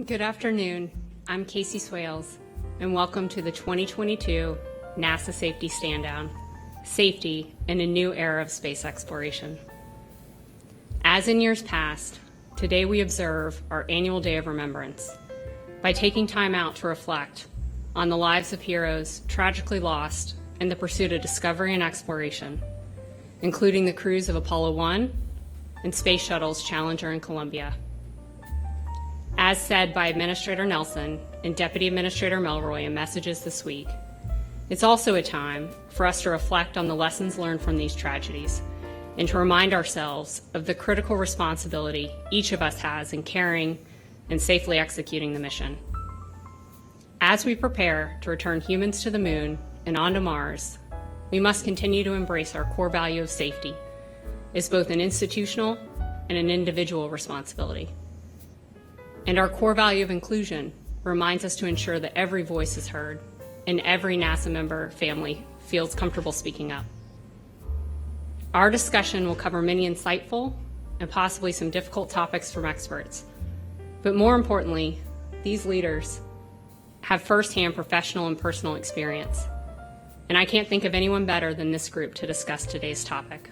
Good afternoon. I'm Casey Swales, and welcome to the 2022 NASA Safety Standdown, Safety in a New Era of Space Exploration. As in years past, today we observe our annual Day of Remembrance by taking time out to reflect on the lives of heroes tragically lost in the pursuit of discovery and exploration, including the crews of Apollo 1 and Space Shuttles Challenger and Columbia. As said by Administrator Nelson and Deputy Administrator Melroy in messages this week, it's also a time for us to reflect on the lessons learned from these tragedies and to remind ourselves of the critical responsibility each of us has in carrying and safely executing the mission. As we prepare to return humans to the moon and onto Mars, we must continue to embrace our core value of safety as both an institutional and an individual responsibility. And our core value of inclusion reminds us to ensure that every voice is heard and every NASA member family feels comfortable speaking up. Our discussion will cover many insightful and possibly some difficult topics from experts. But more importantly, these leaders have firsthand professional and personal experience. And I can't think of anyone better than this group to discuss today's topic.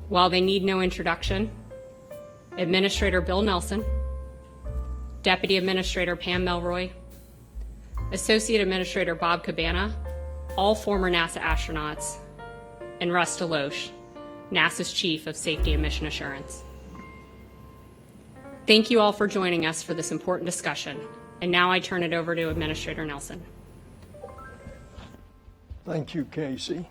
While they need no introduction, Administrator Bill Nelson, Deputy Administrator Pam Melroy, Associate Administrator Bob Cabana, all former NASA astronauts, and Russ DeLoche, NASA's Chief of Safety and Mission Assurance. Thank you all for joining us for this important discussion. And now I turn it over to Administrator Nelson. Thank you, Casey.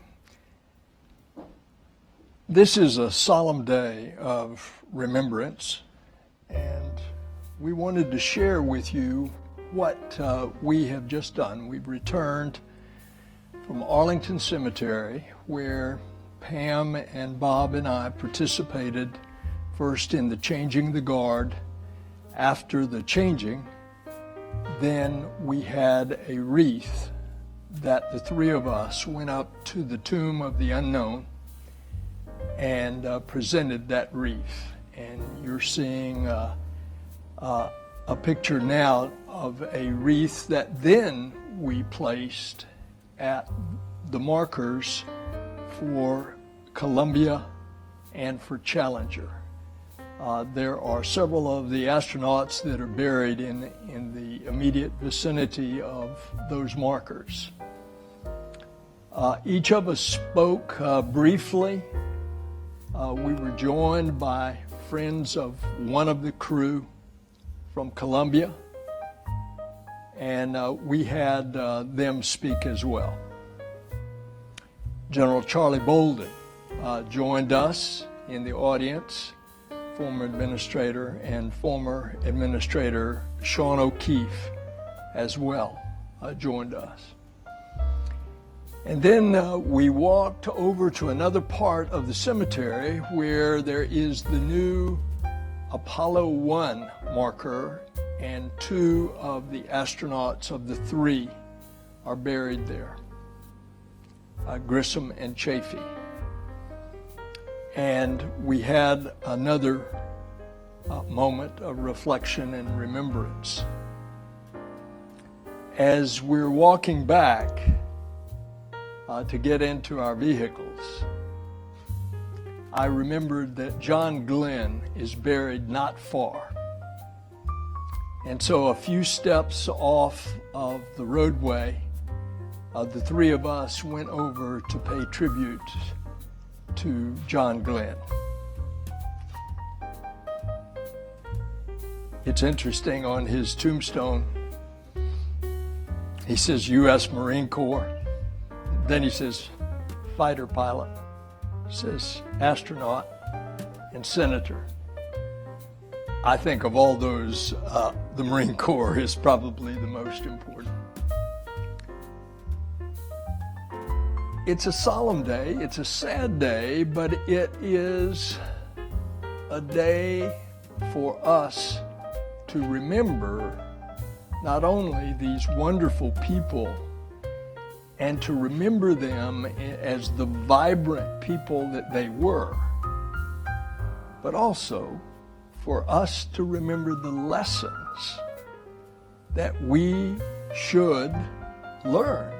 This is a solemn day of remembrance, and we wanted to share with you what we have just done. We've returned from Arlington Cemetery, where Pam and Bob and I participated first in the changing the guard. After the changing, then we had a wreath that the three of us went up to the tomb of the unknown and presented that wreath. And you're seeing a picture now of a wreath that then we placed at the markers for Columbia and for Challenger. There are several of the astronauts that are buried in the immediate vicinity of those markers. Each of us spoke briefly. We were joined by friends of one of the crew from Columbia, and we had them speak as well. General Charlie Bolden joined us in the audience. Former administrator and former administrator Sean O'Keefe as well joined us. And then we walked over to another part of the cemetery where there is the new Apollo 1 marker, and two of the astronauts of the three are buried there, Grissom and Chafee. And we had another moment of reflection and remembrance. As we're walking back to get into our vehicles, I remembered that John Glenn is buried not far. And so a few steps off of the roadway, the three of us went over to pay tribute to John Glenn. It's interesting, on his tombstone, he says U.S. Marine Corps. Then he says fighter pilot. He says astronaut and senator. I think of all those, the Marine Corps is probably the most important. It's a solemn day, it's a sad day, but it is a day for us to remember not only these wonderful people and to remember them as the vibrant people that they were, but also for us to remember the lessons that we should learn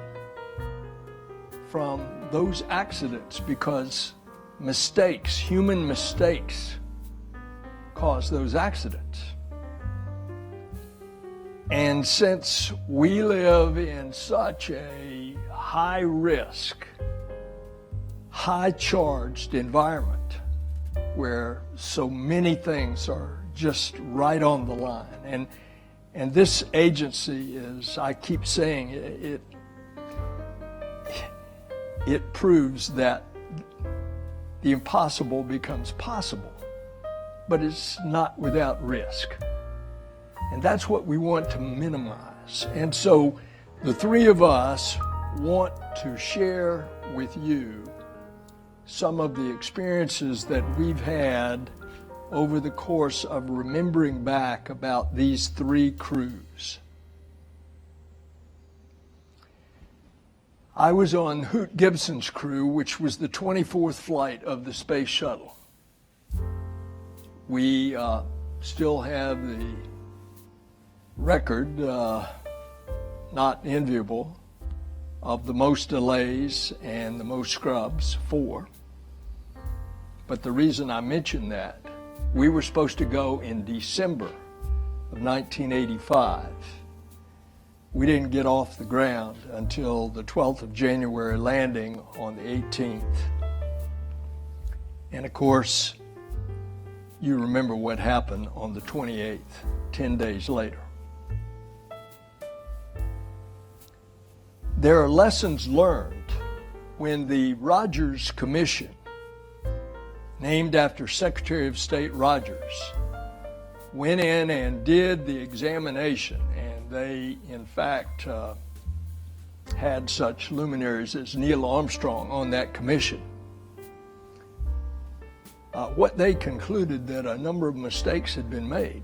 from those accidents, because mistakes, human mistakes, cause those accidents. And since we live in such a high risk, high charged environment where so many things are just right on the line, and this agency is, I keep saying, it proves that the impossible becomes possible, but it's not without risk. And that's what we want to minimize. And so the three of us want to share with you some of the experiences that we've had over the course of remembering back about these three crews. I was on Hoot Gibson's crew, which was the 24th flight of the space shuttle. We still have the record, not enviable, of the most delays and the most scrubs, 4. But the reason I mention that, we were supposed to go in December of 1985. We didn't get off the ground until the 12th of January, landing on the 18th. And of course, you remember what happened on the 28th, 10 days later. There are lessons learned when the Rogers Commission, named after Secretary of State Rogers, went in and did the examination, and they, in fact, had such luminaries as Neil Armstrong on that commission. What they concluded that a number of mistakes had been made.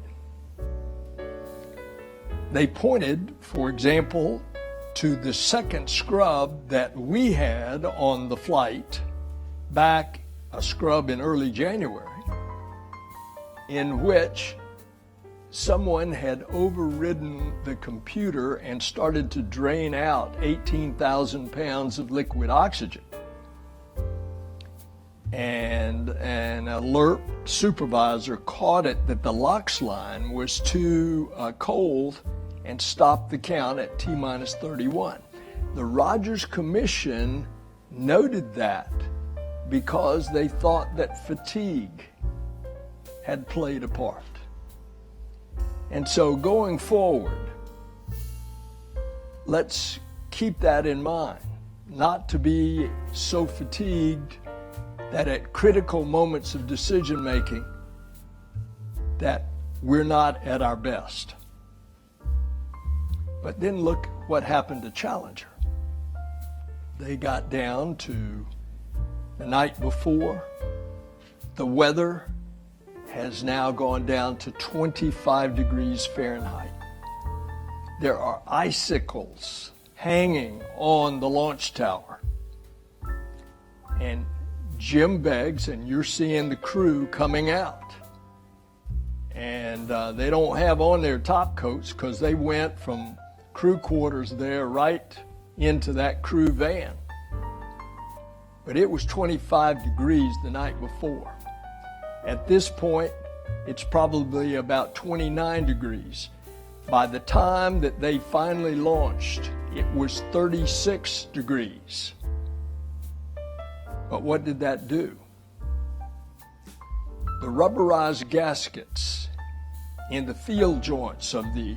They pointed, for example, to the second scrub that we had on the flight back, a scrub in early January, in which someone had overridden the computer and started to drain out 18,000 pounds of liquid oxygen. And an alert supervisor caught it that the LOX line was too cold and stopped the count at T-minus 31. The Rogers Commission noted that because they thought that fatigue had played a part. And so going forward, let's keep that in mind, not to be so fatigued that at critical moments of decision making that we're not at our best. But then look what happened to Challenger. They got down to the night before. The weather has now gone down to 25 degrees Fahrenheit. There are icicles hanging on the launch tower. And Jim begs, and you're seeing the crew coming out. And they don't have on their top coats because they went from crew quarters there right into that crew van. But it was 25 degrees the night before. At this point, it's probably about 29 degrees. By the time that they finally launched, it was 36 degrees. But what did that do? The rubberized gaskets in the field joints of the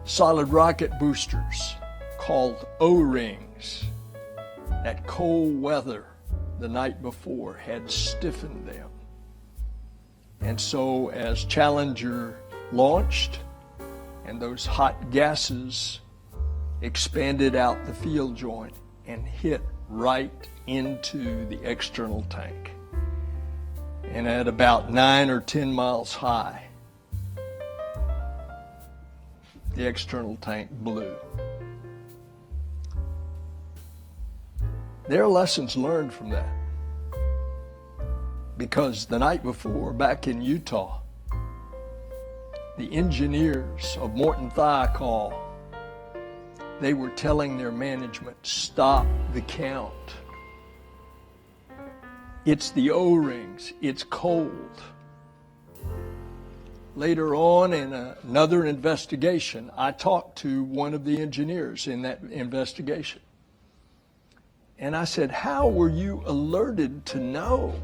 solid rocket boosters, called O-rings, that cold weather the night before had stiffened them. And so as Challenger launched and those hot gases expanded out the field joint and hit right into the external tank. And at about 9 or 10 miles high, the external tank blew. There are lessons learned from that. Because the night before, back in Utah, the engineers of Morton Thiokol, they were telling their management, stop the count. It's the O-rings, it's cold. Later on in another investigation, I talked to one of the engineers in that investigation. And I said, how were you alerted to know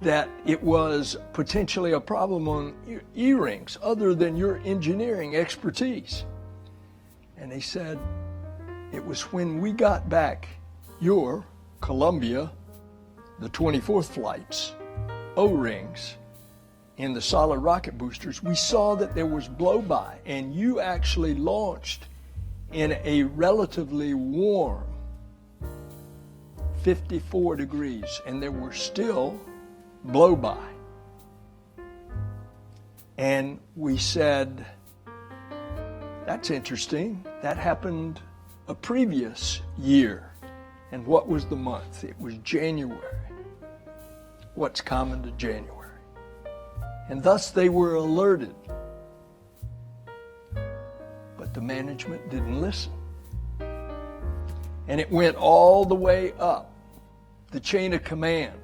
that it was potentially a problem on E-rings other than your engineering expertise? And they said, it was when we got back your Columbia, the 24th flights, O-rings in the solid rocket boosters, we saw that there was blow-by, and you actually launched in a relatively warm 54 degrees, and there were still blow-by. And we said, that's interesting. That happened a previous year. And what was the month? It was January. What's common to January? And thus they were alerted. But the management didn't listen. And it went all the way up the chain of command.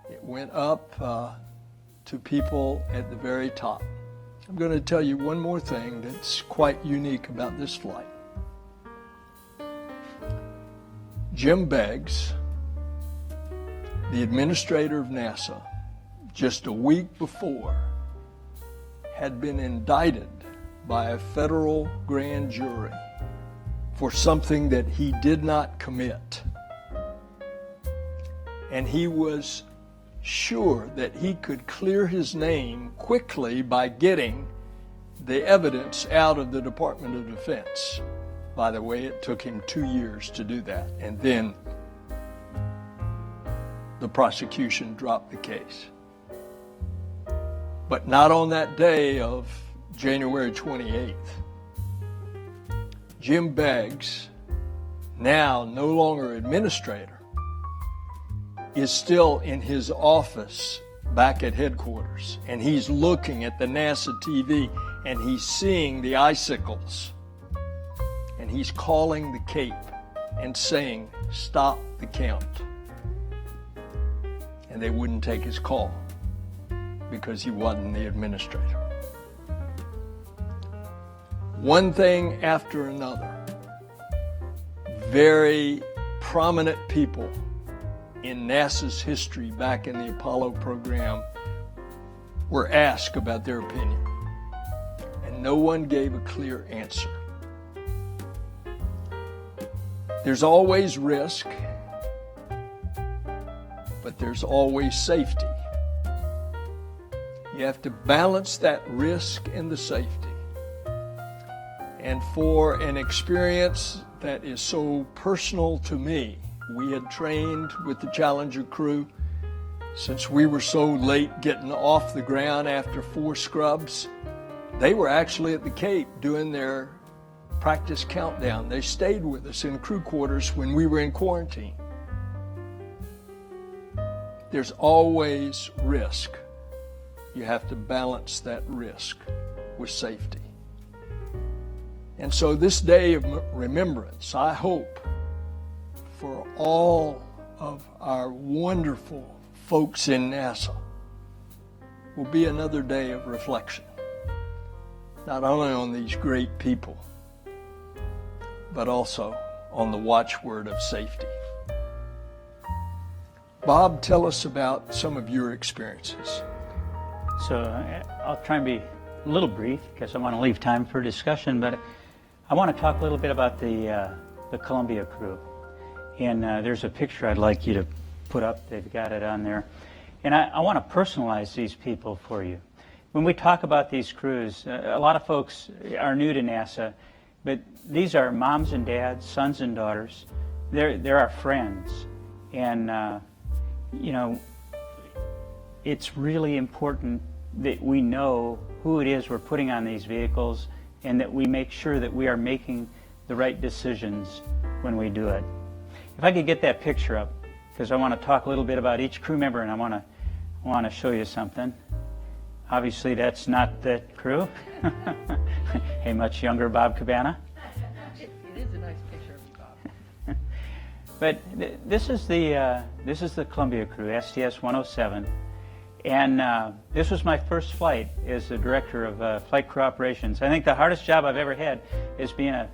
It went up to people at the very top. I'm going to tell you one more thing that's quite unique about this flight. Jim Beggs, the administrator of NASA, just a week before, had been indicted by a federal grand jury for something that he did not commit. And he was sure that he could clear his name quickly by getting the evidence out of the Department of Defense. By the way, it took him 2 years to do that. And then the prosecution dropped the case. But not on that day of January 28th. Jim Beggs, now no longer administrator, is still in his office back at headquarters. And he's looking at the NASA TV and he's seeing the icicles. And he's calling the Cape and saying, stop the count. And they wouldn't take his call because he wasn't the administrator. One thing after another, very prominent people in NASA's history back in the Apollo program were asked about their opinion, and no one gave a clear answer. There's always risk, but there's always safety. You have to balance that risk and the safety. And for an experience that is so personal to me, we had trained with the Challenger crew since we were so late getting off the ground after 4 scrubs. They were actually at the Cape doing their practice countdown. They stayed with us in crew quarters when we were in quarantine. There's always risk. You have to balance that risk with safety. And so this day of remembrance, I hope for all of our wonderful folks in NASA will be another day of reflection, not only on these great people, but also on the watchword of safety. Bob, tell us about some of your experiences. So I'll try and be a little brief because I want to leave time for discussion, but I want to talk a little bit about the Columbia crew. And there's a picture I'd like you to put up. They've got it on there. And I want to personalize these people for you. When we talk about these crews, a lot of folks are new to NASA, but these are moms and dads, sons and daughters. They're our friends. And, you know, it's really important that we know who it is we're putting on these vehicles and that we make sure that we are making the right decisions when we do it. If I could get that picture up, because I want to talk a little bit about each crew member and I want to show you something. Obviously, that's not the crew. A much younger Bob Cabana. It is a nice picture of Bob. But this is the Columbia crew, STS 107, and this was my first flight as the director of flight crew operations. I think the hardest job I've ever had is being a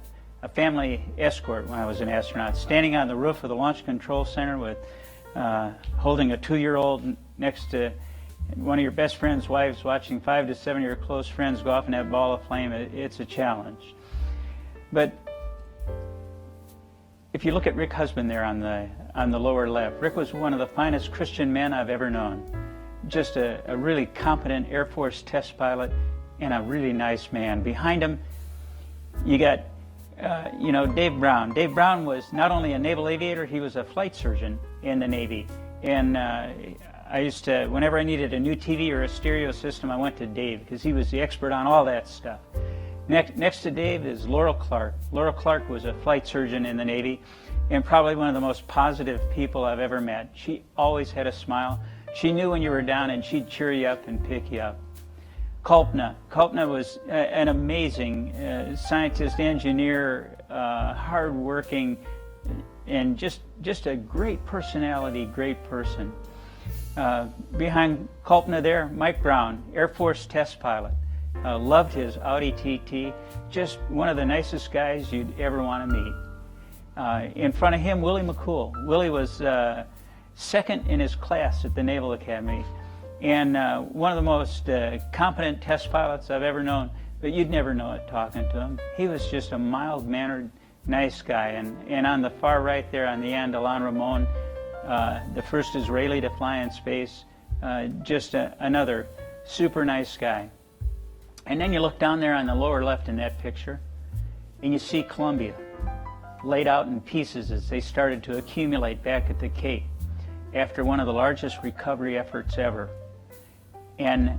family escort when I was an astronaut, standing on the roof of the Launch Control Center with holding a 2-year-old next to one of your best friend's wives, watching 5 to 7 of your close friends go off in that ball of flame. It's a challenge. But if you look at Rick Husband there on the lower left, Rick was one of the finest Christian men I've ever known. Just a really competent Air Force test pilot and a really nice man. Behind him, you got Dave Brown. Dave Brown was not only a naval aviator, he was a flight surgeon in the Navy. And I used to, whenever I needed a new TV or a stereo system, I went to Dave because he was the expert on all that stuff. Next to Dave is Laurel Clark. Laurel Clark was a flight surgeon in the Navy and probably one of the most positive people I've ever met. She always had a smile. She knew when you were down and she'd cheer you up and pick you up. Kalpna was an amazing scientist, engineer, hardworking, and just a great personality, great person. Behind Kalpna there, Mike Brown, Air Force test pilot. Loved his Audi TT, just one of the nicest guys you'd ever want to meet. In front of him, Willie McCool. Willie was second in his class at the Naval Academy, and one of the most competent test pilots I've ever known, but you'd never know it talking to him. He was just a mild-mannered, nice guy. And on the far right there on the end, Alain Ramon, the first Israeli to fly in space, just another super nice guy. And then you look down there on the lower left in that picture, and you see Columbia laid out in pieces as they started to accumulate back at the Cape after one of the largest recovery efforts ever. And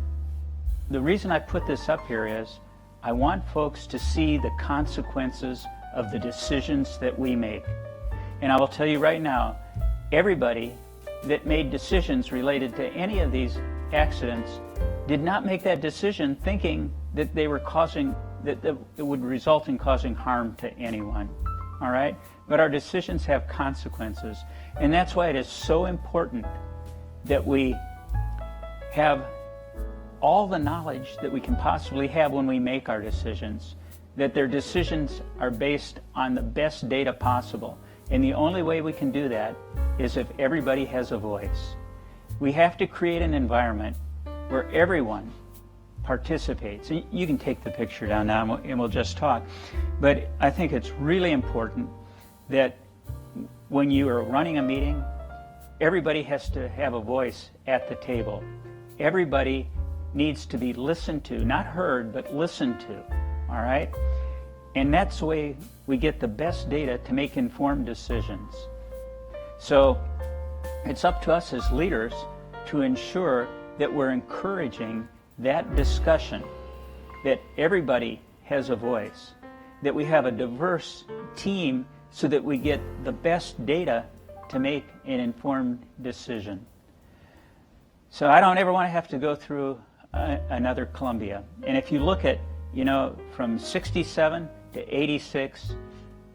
the reason I put this up here is I want folks to see the consequences of the decisions that we make. And I will tell you right now, everybody that made decisions related to any of these accidents did not make that decision thinking that they were that it would result in causing harm to anyone. All right? But our decisions have consequences. And that's why it is so important that we have all the knowledge that we can possibly have when we make our decisions, that their decisions are based on the best data possible. And the only way we can do that is if everybody has a voice. We have to create an environment where everyone participates. You can take the picture down now and we'll just talk. But I think it's really important that when you are running a meeting, everybody has to have a voice at the table. Everybody needs to be listened to, not heard, but listened to, all right? And that's the way we get the best data to make informed decisions. So it's up to us as leaders to ensure that we're encouraging that discussion, that everybody has a voice, that we have a diverse team so that we get the best data to make an informed decision. So I don't ever want to have to go through another Columbia. And if you look at, from 67 to 86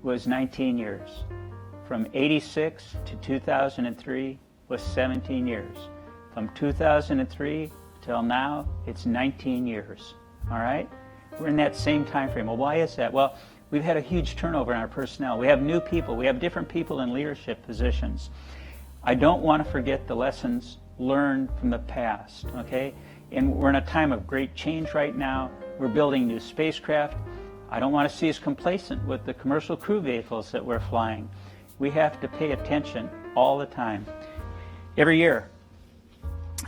was 19 years. From 86 to 2003 was 17 years. From 2003 till now, it's 19 years. All right? We're in that same time frame. Well, why is that? Well, we've had a huge turnover in our personnel. We have new people. We have different people in leadership positions. I don't want to forget the lessons learned from the past, okay? And we're in a time of great change right now. We're building new spacecraft. I don't want to see us complacent with the commercial crew vehicles that we're flying. We have to pay attention all the time. Every year,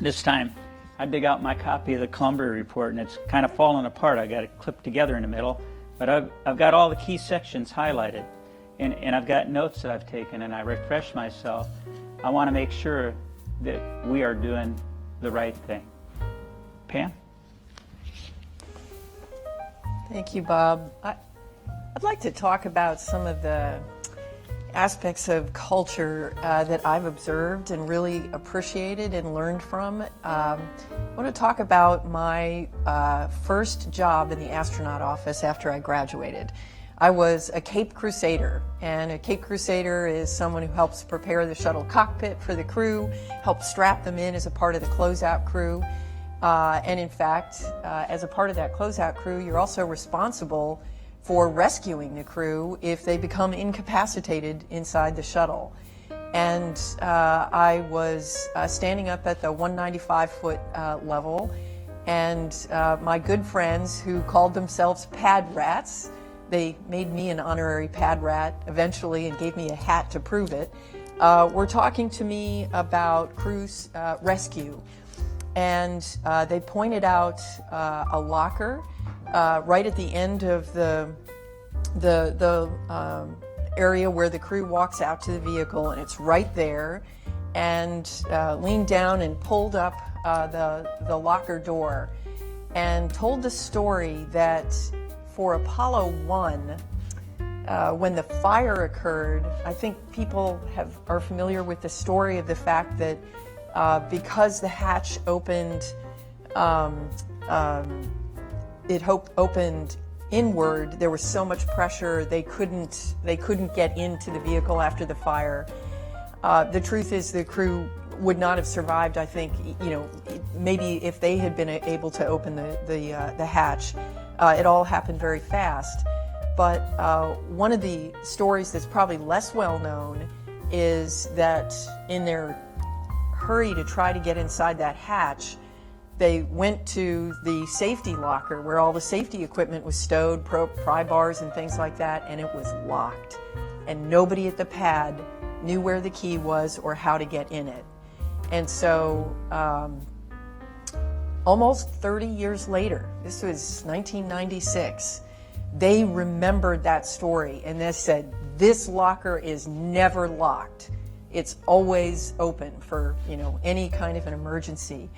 this time, I dig out my copy of the Columbia report, and it's kind of fallen apart. I got it clipped together in the middle, but I've got all the key sections highlighted, and I've got notes that I've taken, and I refresh myself. I want to make sure that we are doing the right thing. Pam? Thank you, Bob. I'd like to talk about some of the aspects of culture that I've observed and really appreciated and learned from. I want to talk about my first job in the astronaut office after I graduated. I was a Cape Crusader, and a Cape Crusader is someone who helps prepare the shuttle cockpit for the crew, helps strap them in as a part of the closeout crew. And in fact, as a part of that closeout crew, you're also responsible for rescuing the crew if they become incapacitated inside the shuttle. And I was standing up at the 195-foot level, and my good friends who called themselves pad rats, they made me an honorary pad rat eventually and gave me a hat to prove it, were talking to me about crew rescue. And they pointed out a locker right at the end of the area where the crew walks out to the vehicle, and it's right there, and leaned down and pulled up the locker door and told the story that for Apollo 1, when the fire occurred, I think people are familiar with the story of the fact that because the hatch opened, opened inward, there was so much pressure they couldn't get into the vehicle after the fire. The truth is the crew would not have survived. I think, maybe if they had been able to open the hatch. It all happened very fast. But one of the stories that's probably less well known is that in their hurry to try to get inside that hatch, they went to the safety locker where all the safety equipment was stowed, pry bars and things like that, and it was locked. And nobody at the pad knew where the key was or how to get in it. And so almost 30 years later, this was 1996, they remembered that story and they said, this locker is never locked. It's always open for, any kind of an emergency.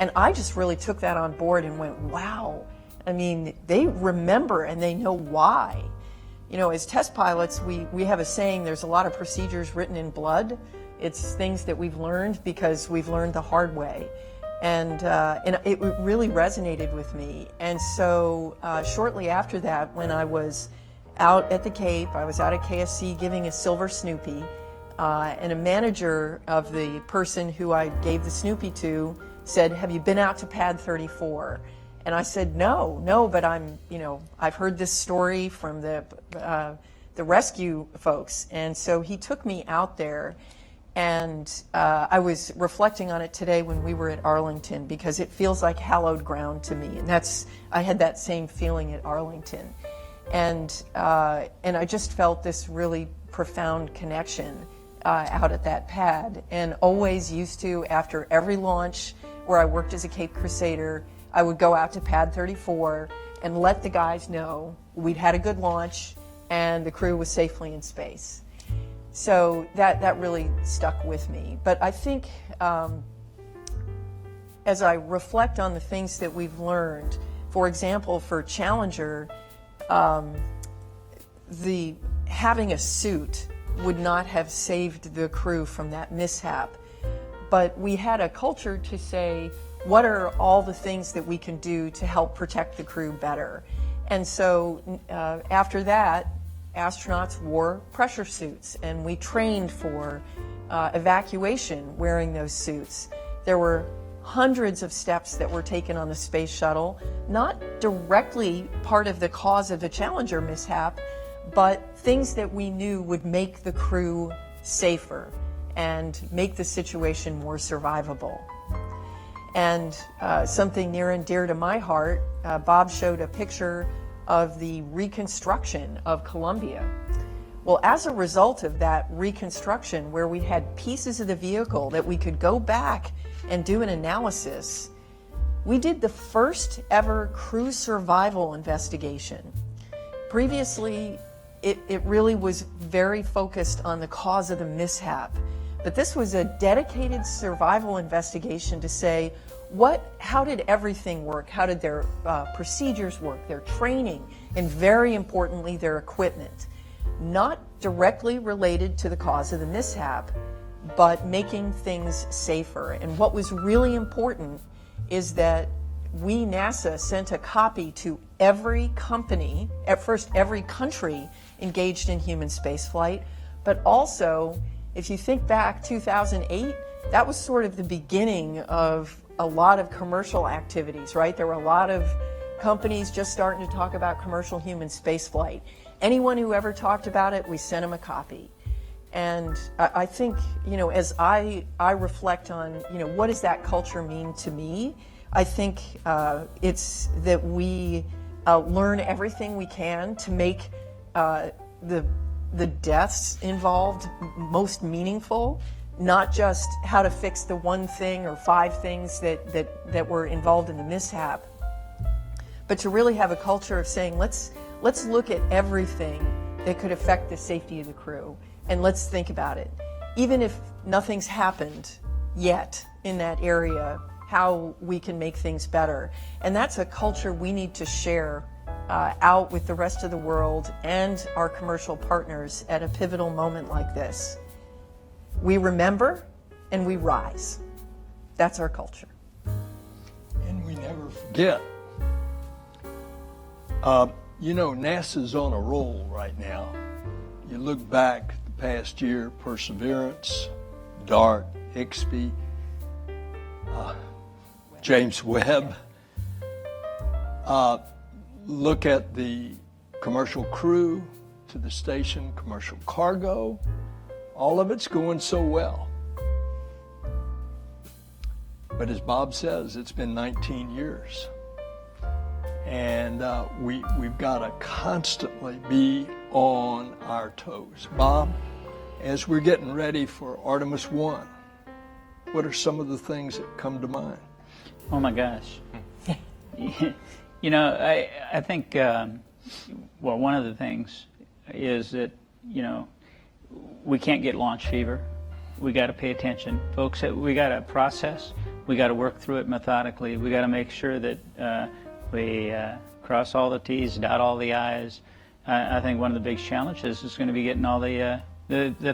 And I just really took that on board and went, wow. I mean, they remember and they know why. As test pilots, we have a saying, there's a lot of procedures written in blood. It's things that we've learned because we've learned the hard way. And it really resonated with me. And so shortly after that, when I was out at the Cape, I was out at KSC giving a silver Snoopy, and a manager of the person who I gave the Snoopy to said, have you been out to pad 34? And I said, no, but I've heard this story from the rescue folks. And so he took me out there, and I was reflecting on it today when we were at Arlington, because it feels like hallowed ground to me. And I had that same feeling at Arlington. And I just felt this really profound connection out at that pad, and always used to, after every launch where I worked as a Cape Crusader, I would go out to pad 34 and let the guys know we'd had a good launch and the crew was safely in space. So that really stuck with me. But I think as I reflect on the things that we've learned, for example, for Challenger, having a suit would not have saved the crew from that mishap. But we had a culture to say, what are all the things that we can do to help protect the crew better? And so after that, astronauts wore pressure suits, and we trained for evacuation wearing those suits. There were hundreds of steps that were taken on the space shuttle, not directly part of the cause of the Challenger mishap, but things that we knew would make the crew safer and make the situation more survivable. And something near and dear to my heart, Bob showed a picture of the reconstruction of Columbia. Well, as a result of that reconstruction, where we had pieces of the vehicle that we could go back and do an analysis, we did the first ever crew survival investigation. Previously, it really was very focused on the cause of the mishap. But this was a dedicated survival investigation to say, how did everything work? How did their procedures work, their training, and very importantly, their equipment? Not directly related to the cause of the mishap, but making things safer. And what was really important is that we, NASA, sent a copy to every company, at first every country engaged in human spaceflight, but also, if you think back 2008, that was sort of the beginning of a lot of commercial activities, right? There were a lot of companies just starting to talk about commercial human spaceflight. Anyone who ever talked about it, we sent them a copy. And I think, as I reflect on, what does that culture mean to me? I think it's that we learn everything we can to make the deaths involved most meaningful, not just how to fix the one thing or 5 things that were involved in the mishap, but to really have a culture of saying, let's look at everything that could affect the safety of the crew, and let's think about it. Even if nothing's happened yet in that area, how we can make things better. And that's a culture we need to share out with the rest of the world and our commercial partners at a pivotal moment like this. We remember and we rise. That's our culture. And we never forget. NASA's on a roll right now. You look back the past year, Perseverance, DART, IXPI, James Webb. Look at the commercial crew to the station, commercial cargo. All of it's going so well. But as Bob says, it's been 19 years. And we've got to constantly be on our toes. Bob, as we're getting ready for Artemis 1, what are some of the things that come to mind? Oh my gosh. I think, one of the things is that, we can't get launch fever. We got to pay attention. Folks, we got to process. We got to work through it methodically. We got to make sure that we cross all the T's, dot all the I's. I think one of the big challenges is going to be getting all the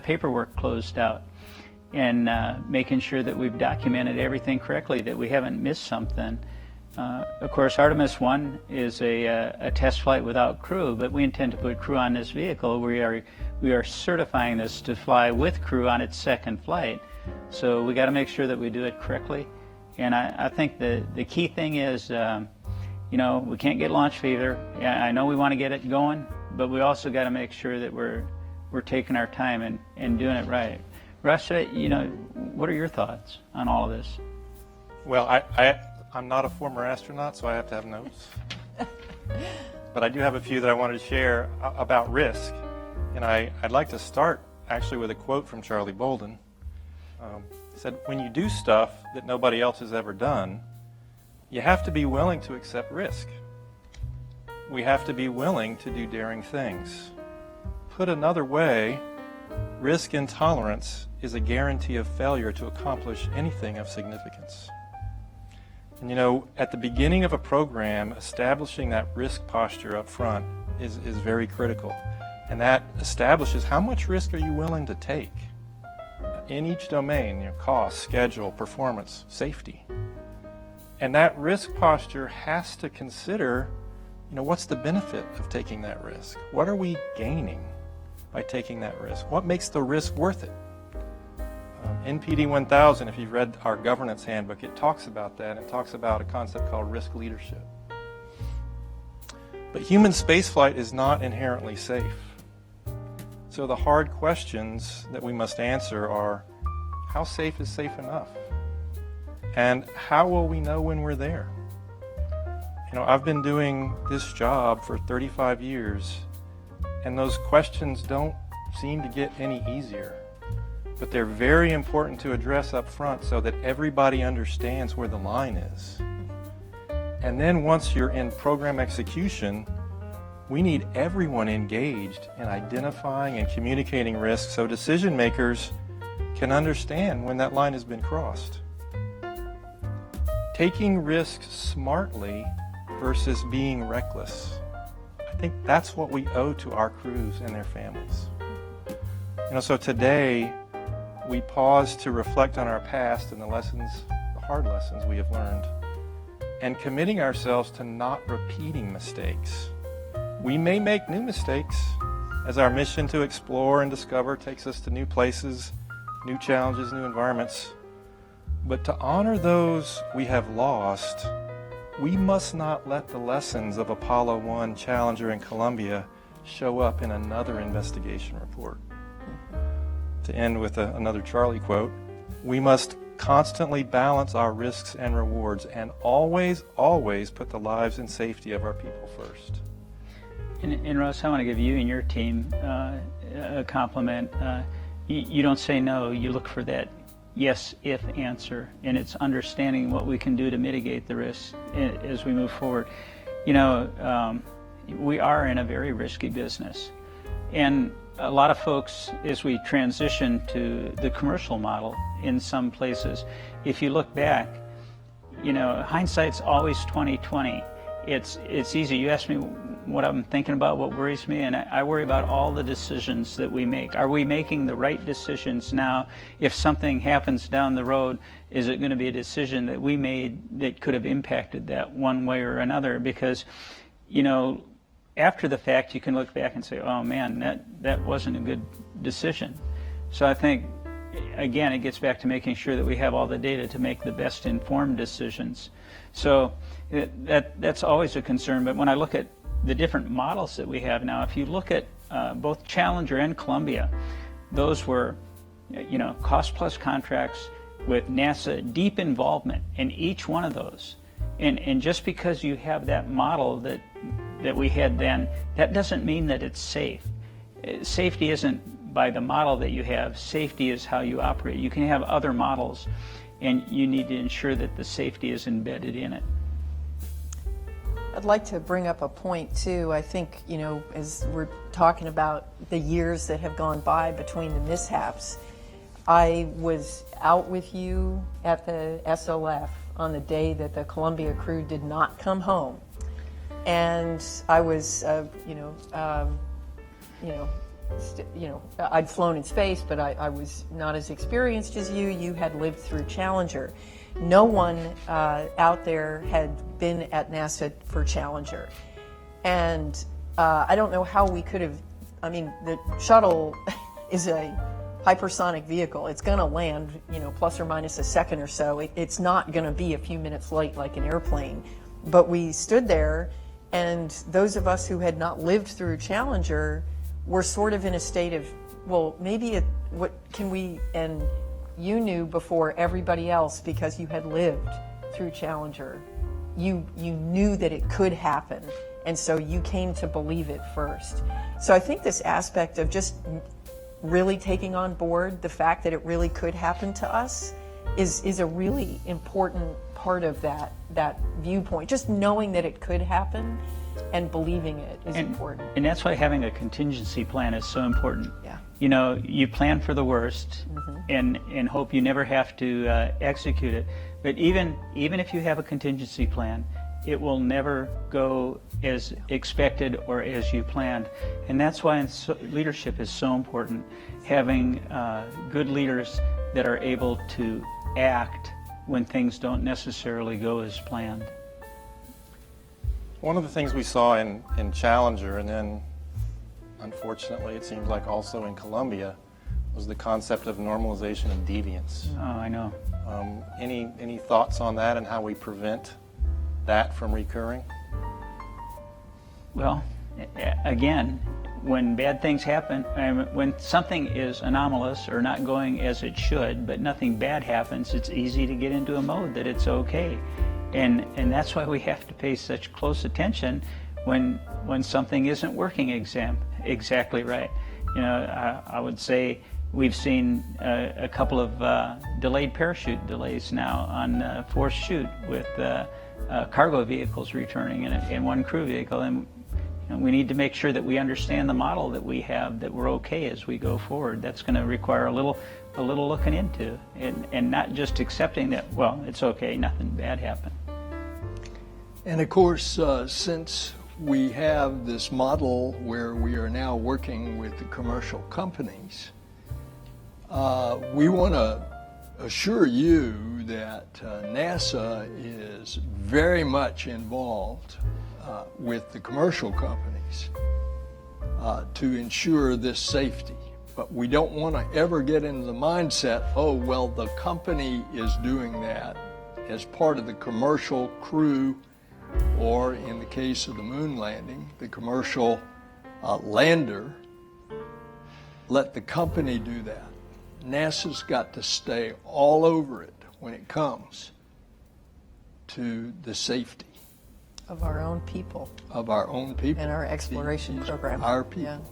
paperwork closed out and making sure that we've documented everything correctly, that we haven't missed something. Of course, Artemis 1 is a test flight without crew, but we intend to put crew on this vehicle. We are certifying this to fly with crew on its second flight. So we got to make sure that we do it correctly. And I think the key thing is, we can't get launch fever. Yeah, I know we want to get it going, but we also got to make sure that we're taking our time and doing it right. Russ, what are your thoughts on all of this? Well, I'm not a former astronaut, so I have to have notes. But I do have a few that I wanted to share about risk. And I'd like to start actually with a quote from Charlie Bolden. He said, "When you do stuff that nobody else has ever done, you have to be willing to accept risk. We have to be willing to do daring things. Put another way, risk intolerance is a guarantee of failure to accomplish anything of significance." And at the beginning of a program, establishing that risk posture up front is very critical. And that establishes how much risk are you willing to take in each domain, cost, schedule, performance, safety. And that risk posture has to consider, what's the benefit of taking that risk? What are we gaining by taking that risk? What makes the risk worth it? NPD 1000, if you've read our governance handbook, it talks about that. It talks about a concept called risk leadership. But human spaceflight is not inherently safe. So the hard questions that we must answer are, how safe is safe enough? And how will we know when we're there? I've been doing this job for 35 years, and those questions don't seem to get any easier. But they're very important to address up front so that everybody understands where the line is. And then once you're in program execution, we need everyone engaged in identifying and communicating risks so decision makers can understand when that line has been crossed. Taking risks smartly versus being reckless. I think that's what we owe to our crews and their families. So today we pause to reflect on our past and the hard lessons we have learned, and committing ourselves to not repeating mistakes. We may make new mistakes as our mission to explore and discover takes us to new places, new challenges, new environments. But to honor those we have lost, we must not let the lessons of Apollo 1, Challenger, and Columbia show up in another investigation report. To end with another Charlie quote, we must constantly balance our risks and rewards and always, always put the lives and safety of our people first. And Russ, I want to give you and your team a compliment. You don't say no, you look for that yes, if answer, and it's understanding what we can do to mitigate the risks as we move forward. We are in a very risky business, and a lot of folks, as we transition to the commercial model in some places, if you look back, hindsight's always 20/20. It's easy. You ask me what I'm thinking about, what worries me, and I worry about all the decisions that we make. Are we making the right decisions now? If something happens down the road, is it going to be a decision that we made that could have impacted that one way or another? Because, after the fact, you can look back and say, oh man, that wasn't a good decision. So I think, again, it gets back to making sure that we have all the data to make the best informed decisions. So that's always a concern. But when I look at the different models that we have now, if you look at both Challenger and Columbia, those were, cost plus contracts with NASA deep involvement in each one of those. And just because you have that model that we had then, that doesn't mean that it's safe. Safety isn't by the model that you have. Safety is how you operate. You can have other models, and you need to ensure that the safety is embedded in it. I'd like to bring up a point too. I think, as we're talking about the years that have gone by between the mishaps, I was out with you at the SLF on the day that the Columbia crew did not come home. And I was, I'd flown in space, but I was not as experienced as you. You had lived through Challenger. No one out there had been at NASA for Challenger. And I don't know how we could have, the shuttle is a hypersonic vehicle. It's going to land, plus or minus a second or so. It's not going to be a few minutes late like an airplane. But we stood there, and those of us who had not lived through Challenger were sort of in a state of, well, maybe what can we, and you knew before everybody else because you had lived through Challenger. You knew that it could happen, and so you came to believe it first. So I think this aspect of just really taking on board the fact that it really could happen to us is a really important part of that viewpoint. Just knowing that it could happen and believing it is important. And that's why having a contingency plan is so important. Yeah. You plan for the worst, and hope you never have to execute it. But even if you have a contingency plan, it will never go as expected or as you planned. And that's why leadership is so important. Having good leaders that are able to act when things don't necessarily go as planned. One of the things we saw in Challenger, and then unfortunately it seems like also in Columbia, was the concept of normalization of deviance. Oh, I know. Any thoughts on that and how we prevent that from recurring? Well, again, when bad things happen, when something is anomalous or not going as it should, but nothing bad happens, it's easy to get into a mode that it's okay. And that's why we have to pay such close attention when something isn't working exactly right. I would say we've seen a couple of delayed parachute delays now on forced chute with cargo vehicles returning and one crew vehicle. And we need to make sure that we understand the model that we have, that we're okay as we go forward. That's going to require a little looking into, and not just accepting that, well, it's okay, nothing bad happened. And of course, since we have this model where we are now working with the commercial companies, We want to assure you that NASA is very much involved with the commercial companies to ensure this safety. But we don't want to ever get into the mindset, oh, well, the company is doing that as part of the commercial crew, or in the case of the moon landing, the commercial lander. Let the company do that. NASA's got to stay all over it when it comes to the safety Of our own people of our own people. and our exploration These program. Our people.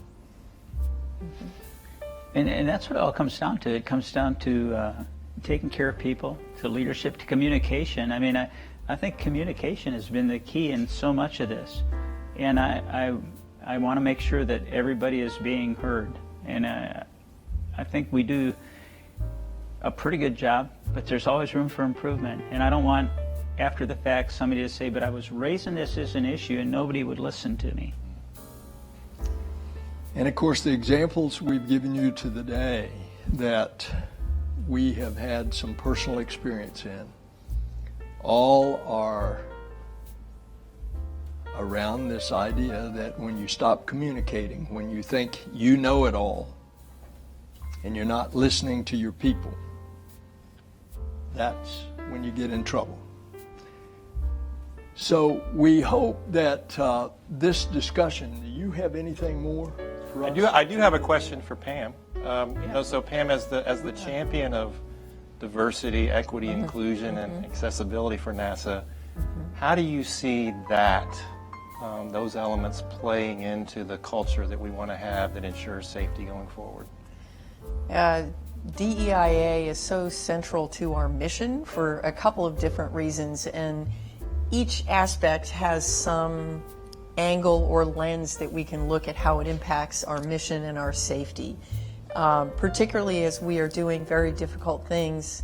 Yeah. And that's what it all comes down to. It comes down to taking care of people, to leadership, to communication. I mean, I think communication has been the key in so much of this. And I want to make sure that everybody is being heard. And I think we do a pretty good job, but there's always room for improvement. And I don't want, after the fact, somebody to say, but I was raising this as an issue and nobody would listen to me. And of course, the examples we've given you to the day that we have had some personal experience in, all are around this idea that when you stop communicating, when you think you know it all, and you're not listening to your people, that's when you get in trouble. So we hope that this discussion, do you have anything more for us? I do have a question for Pam. So Pam, as the champion of diversity, equity, inclusion, and accessibility for NASA, how do you see that, those elements playing into the culture that we want to have that ensures safety going forward? DEIA is so central to our mission for a couple of different reasons, and each aspect has some angle or lens that we can look at how it impacts our mission and our safety. Particularly as we are doing very difficult things.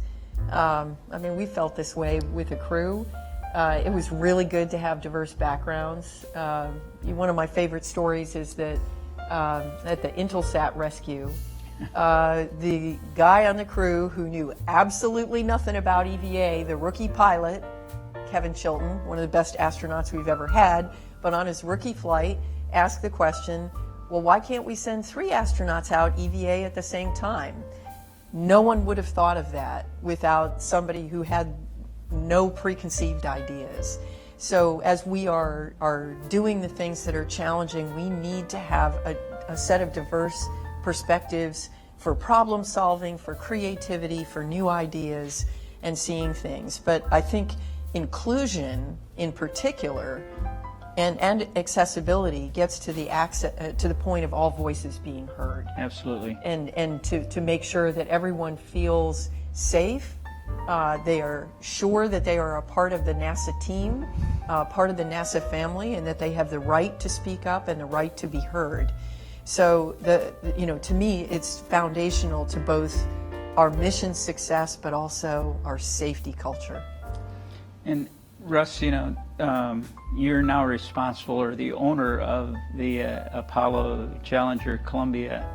I mean, we felt this way with the crew. It was really good to have diverse backgrounds. One of my favorite stories is that at the Intelsat rescue, the guy on the crew who knew absolutely nothing about EVA, the rookie pilot, Kevin Chilton, one of the best astronauts we've ever had, but on his rookie flight, asked the question, well, why can't we send 3 astronauts out EVA at the same time? No one would have thought of that without somebody who had no preconceived ideas. So as we are doing the things that are challenging, we need to have a set of diverse perspectives for problem solving, for creativity, for new ideas, and seeing things. But I think inclusion in particular and accessibility gets to the point of all voices being heard. Absolutely. And to make sure that everyone feels safe, they are sure that they are a part of the NASA team, part of the NASA family, and that they have the right to speak up and the right to be heard. So to me, it's foundational to both our mission success, but also our safety culture. And Russ, you're now responsible or the owner of the Apollo Challenger Columbia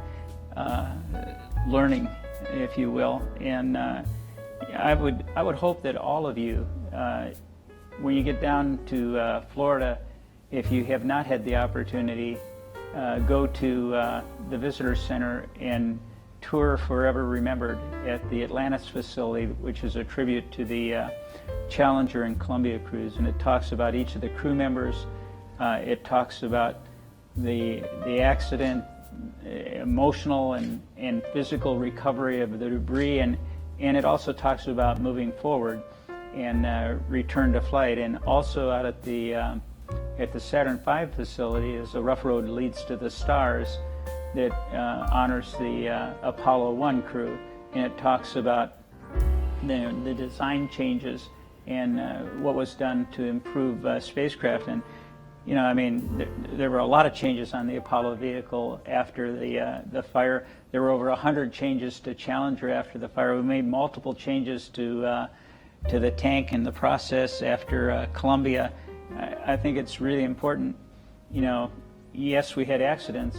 learning, if you will. And I would hope that all of you, when you get down to Florida, if you have not had the opportunity, go to the Visitor Center and tour Forever Remembered at the Atlantis facility, which is a tribute to the Challenger and Columbia crews, and it talks about each of the crew members. It talks about the accident, emotional and physical recovery of the debris, and it also talks about moving forward and return to flight. And also out at the Saturn V facility is a Rough Road Leads to the Stars that honors the Apollo 1 crew, and it talks about the design changes and what was done to improve spacecraft. And there were a lot of changes on the Apollo vehicle after the fire. There were over 100 changes to Challenger after the fire. We made multiple changes to the tank and the process after Columbia. I think it's really important. Yes, we had accidents,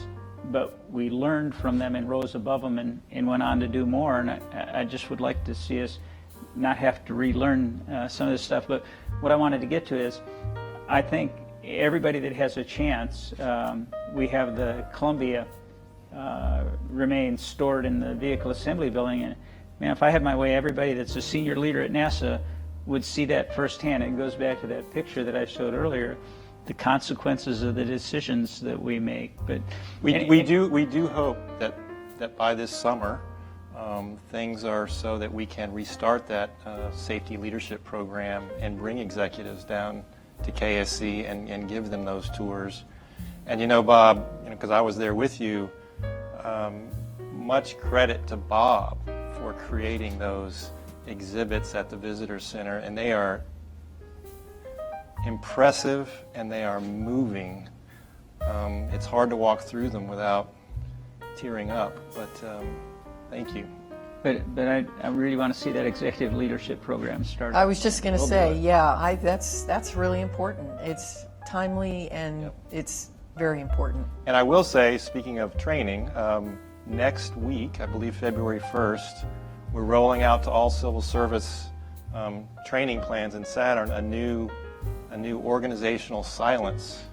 but we learned from them and rose above them and went on to do more. And I just would like to see us not have to relearn some of this stuff. But what I wanted to get to is, I think everybody that has a chance, we have the Columbia remains stored in the vehicle assembly building. And man, if I had my way, everybody that's a senior leader at NASA would see that firsthand. It goes back to that picture that I showed earlier, the consequences of the decisions that we make. But we do hope that by this summer, things are so that we can restart that safety leadership program and bring executives down to KSC and give them those tours. And you know, Bob, because I was there with you, much credit to Bob for creating those exhibits at the Visitor Center, and they are impressive and they are moving. It's hard to walk through them without tearing up, but thank you. But I really want to see that executive leadership program started. I was just going to We'll say, do it. yeah, that's really important. It's timely and it's very important. And I will say, speaking of training, next week, I believe February 1st, we're rolling out to all civil service training plans in Saturn a new organizational silence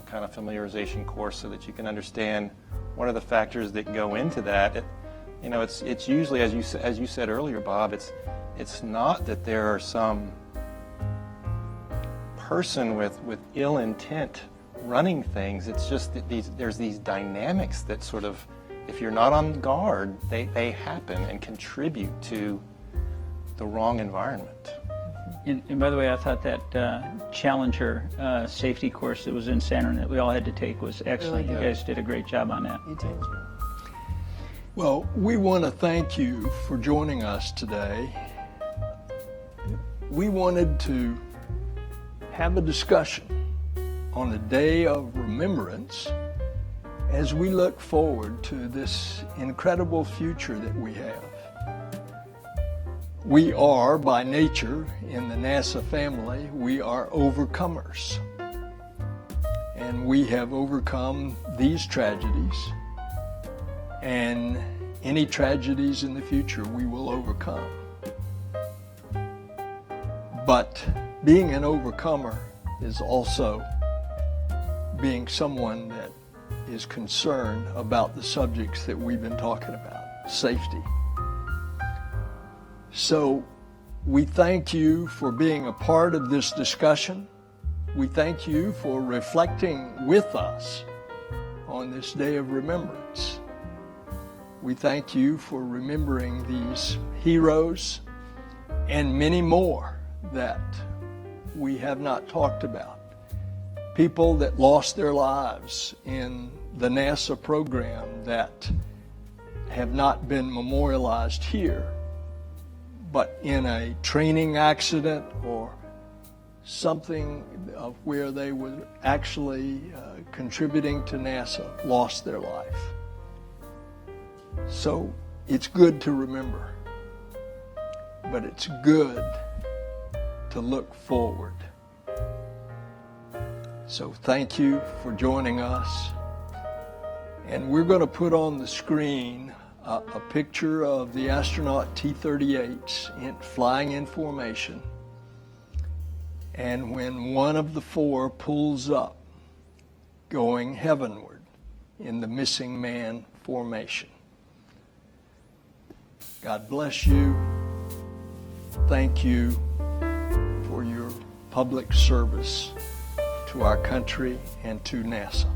kind of familiarization course, so that you can understand what are the factors that go into that. It's usually, as you said earlier, Bob, it's not that there are some person with ill intent running things. It's just that there's these dynamics that sort of, if you're not on guard, they happen and contribute to the wrong environment. And by the way, I thought that Challenger safety course that was in Saturn that we all had to take was excellent. Really You guys did a great job on that. You did. Well, we want to thank you for joining us today. We wanted to have a discussion on a day of remembrance as we look forward to this incredible future that we have. We are, by nature, in the NASA family, we are overcomers. And we have overcome these tragedies, and any tragedies in the future we will overcome. But being an overcomer is also being someone that is concerned about the subjects that we've been talking about, safety. So we thank you for being a part of this discussion. We thank you for reflecting with us on this day of remembrance. We thank you for remembering these heroes and many more that we have not talked about. People that lost their lives in the NASA program that have not been memorialized here, but in a training accident or something of where they were actually contributing to NASA, lost their life. So it's good to remember, but it's good to look forward. So thank you for joining us. And we're going to put on the screen a picture of the astronaut T-38s flying in formation. And when one of the four pulls up, going heavenward in the missing man formation. God bless you. Thank you for your public service to our country and to NASA.